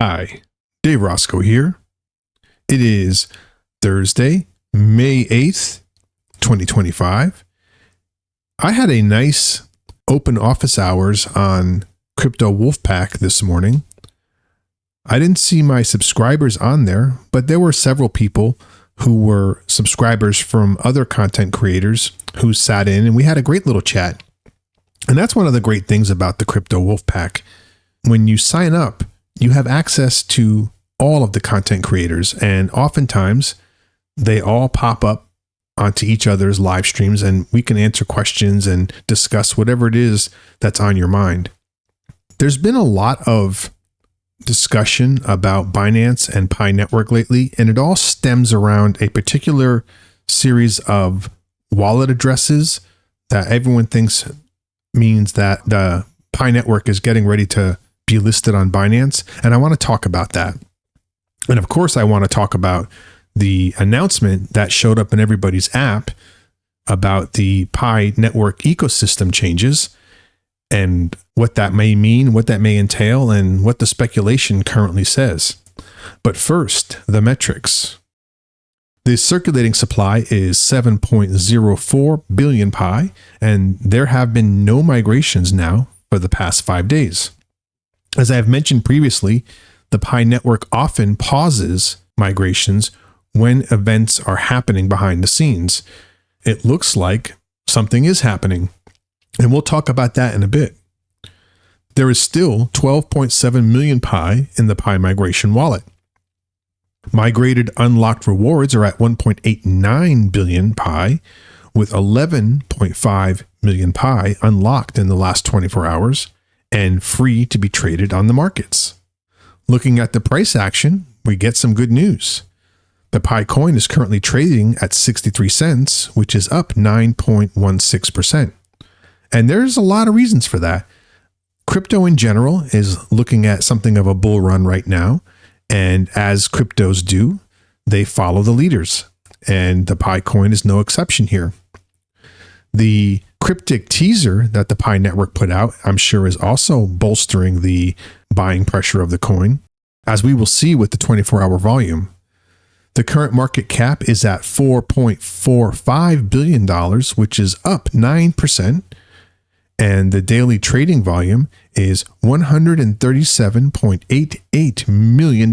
Hi, Dave Roscoe here. It is Thursday, May 8th, 2025. I had a nice open office hours on Crypto Wolfpack this morning. I didn't see my subscribers on there, but there were several people who were subscribers from other content creators who sat in, and we had a great little chat. And that's one of the great things about the Crypto Wolfpack. When you sign up, you have access to all of the content creators, and oftentimes they all pop up onto each other's live streams, and we can answer questions and discuss whatever it is that's on your mind. There's been a lot of discussion about Binance and Pi Network lately, and it all stems around a particular series of wallet addresses that everyone thinks means that the Pi Network is getting ready to be listed on Binance. And I want to talk about that. And of course, I want to talk about the announcement that showed up in everybody's app about the Pi Network ecosystem changes and what that may mean, what that may entail, and what the speculation currently says. But first, the metrics. The circulating supply is 7.04 billion Pi, and there have been no migrations now for the past 5 days. As I have mentioned previously, the Pi Network often pauses migrations when events are happening behind the scenes. It looks like something is happening, and we'll talk about that in a bit. There is still 12.7 million Pi in the Pi migration wallet. Migrated unlocked rewards are at 1.89 billion Pi, with 11.5 million Pi unlocked in the last 24 hours and free to be traded on the markets. Looking at the price action, we get some good news. The Pi coin is currently trading at 63 cents, which is up 9.16%. And there's a lot of reasons for that. Crypto in general is looking at something of a bull run right now. And as cryptos do, they follow the leaders. And the Pi coin is no exception here. The cryptic teaser that the Pi Network put out, I'm sure, is also bolstering the buying pressure of the coin, as we will see with the 24-hour volume. The current market cap is at $4.45 billion, which is up 9%, and the daily trading volume is $137.88 million,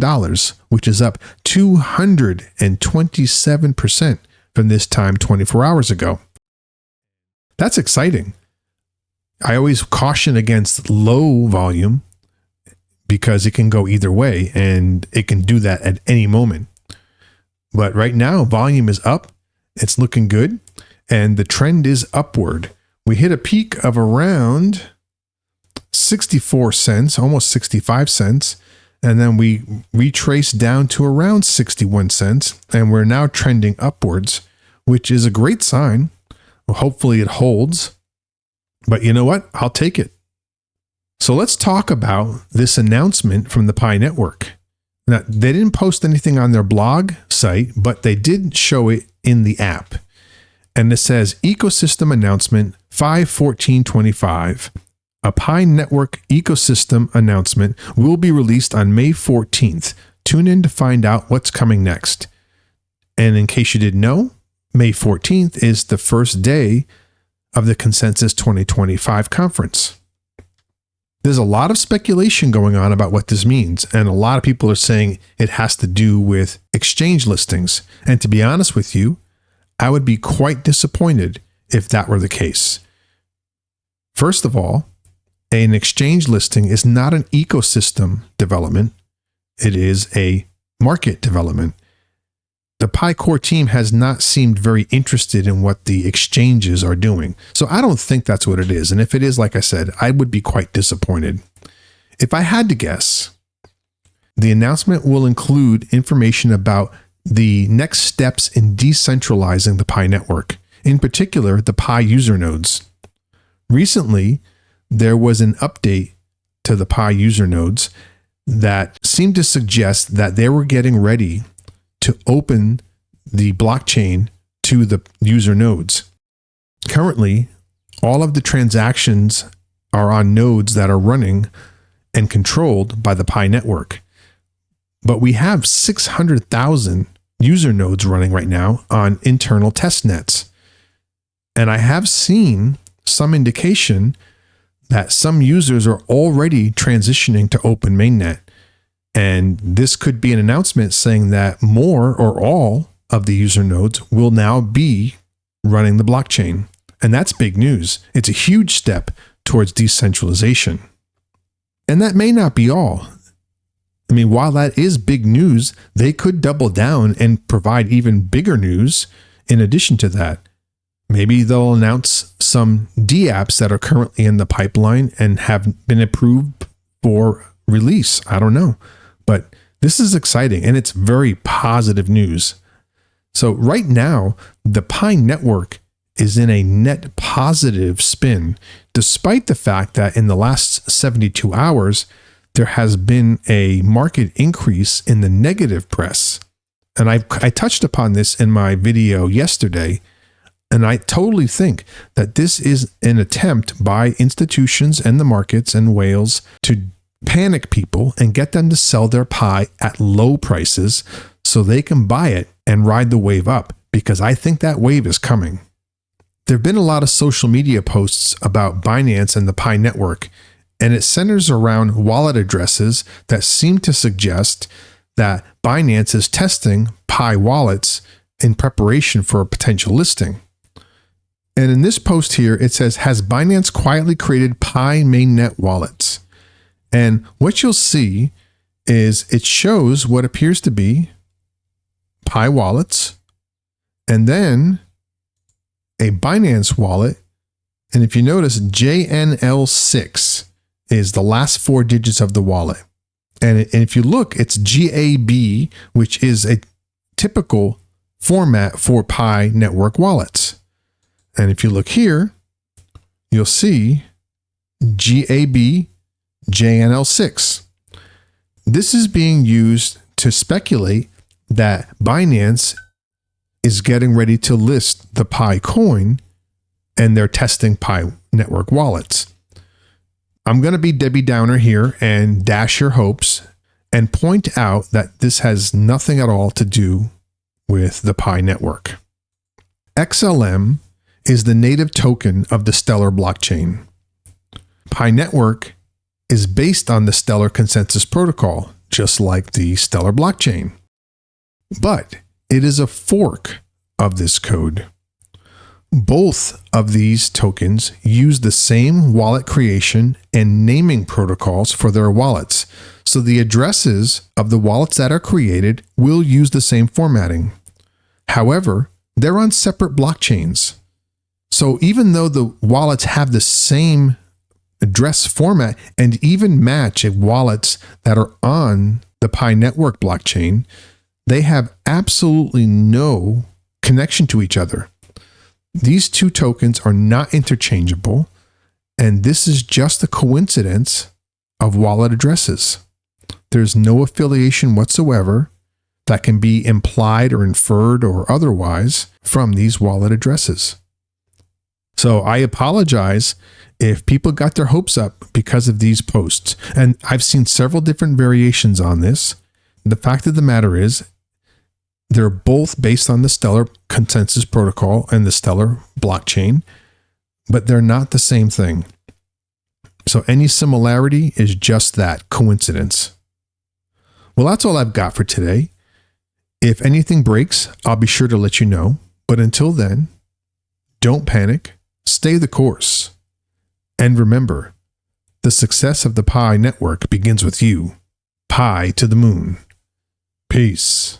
which is up 227% from this time 24 hours ago. That's exciting. I always caution against low volume because it can go either way, and it can do that at any moment. But right now, volume is up. It's looking good, and the trend is upward. We hit a peak of around 64 cents, almost 65 cents, and then we retraced down to around 61 cents, and we're now trending upwards, which is a great sign. Well, hopefully it holds, but you know what? I'll take it. So let's talk about this announcement from the Pi Network. Now, they didn't post anything on their blog site, but they did show it in the app. And it says Ecosystem Announcement 5/14/25. A Pi Network ecosystem announcement will be released on May 14th. Tune in to find out what's coming next. And in case you didn't know, May 14th is the first day of the Consensus 2025 conference. There's a lot of speculation going on about what this means, and a lot of people are saying it has to do with exchange listings. And to be honest with you, I would be quite disappointed if that were the case. First of all, an exchange listing is not an ecosystem development. It is a market development. The Pi Core team has not seemed very interested in what the exchanges are doing. So I don't think that's what it is. And if it is, like I said, I would be quite disappointed. If I had to guess, the announcement will include information about the next steps in decentralizing the Pi network, in particular, the Pi user nodes. Recently, there was an update to the Pi user nodes that seemed to suggest that they were getting ready to open the blockchain to the user nodes. Currently, all of the transactions are on nodes that are running and controlled by the Pi network. but we have 600,000 user nodes running right now on internal test nets. And I have seen some indication that some users are already transitioning to open mainnet. And this could be an announcement saying that more or all of the user nodes will now be running the blockchain. And that's big news. It's a huge step towards decentralization. And that may not be all. I mean, while that is big news, they could double down and provide even bigger news in addition to that. Maybe they'll announce some dApps that are currently in the pipeline and have been approved for release. I don't know. But this is exciting and it's very positive news. So right now, the Pi network is in a net positive spin, despite the fact that in the last 72 hours, there has been a market increase in the negative press. And I touched upon this in my video yesterday. And I totally think that this is an attempt by institutions and the markets and whales to panic people and get them to sell their Pi at low prices so they can buy it and ride the wave up, because I think that wave is coming. There have been a lot of social media posts about Binance and the Pi network, and it centers around wallet addresses that seem to suggest that Binance is testing Pi wallets in preparation for a potential listing. And in this post here, it says, has Binance quietly created Pi mainnet wallets? And what you'll see is it shows what appears to be Pi wallets, and then a Binance wallet. And if you notice, JNL6 is the last 4 digits of the wallet. And if you look, it's GAB, which is a typical format for Pi network wallets. And if you look here, you'll see GAB JNL6. This is being used to speculate that Binance is getting ready to list the Pi coin and they're testing Pi network wallets. I'm going to be Debbie Downer here and dash your hopes and point out that this has nothing at all to do with the Pi network. XLM is the native token of the Stellar blockchain. Pi network is based on the Stellar consensus protocol, just like the Stellar blockchain. But it is a fork of this code. Both of these tokens use the same wallet creation and naming protocols for their wallets. So the addresses of the wallets that are created will use the same formatting. However, they're on separate blockchains. So even though the wallets have the same address format and even match wallets that are on the Pi network blockchain, they have absolutely no connection to each other. These two tokens are not interchangeable, and this is just a coincidence of wallet addresses. There's no affiliation whatsoever that can be implied or inferred or otherwise from these wallet addresses. So I apologize if people got their hopes up because of these posts. And I've seen several different variations on this. The fact of the matter is, they're both based on the Stellar consensus protocol and the Stellar blockchain, but they're not the same thing. So any similarity is just that, coincidence. Well, that's all I've got for today. If anything breaks, I'll be sure to let you know. But until then, don't panic. Stay the course. And remember, the success of the Pi network begins with you. Pi to the moon. Peace.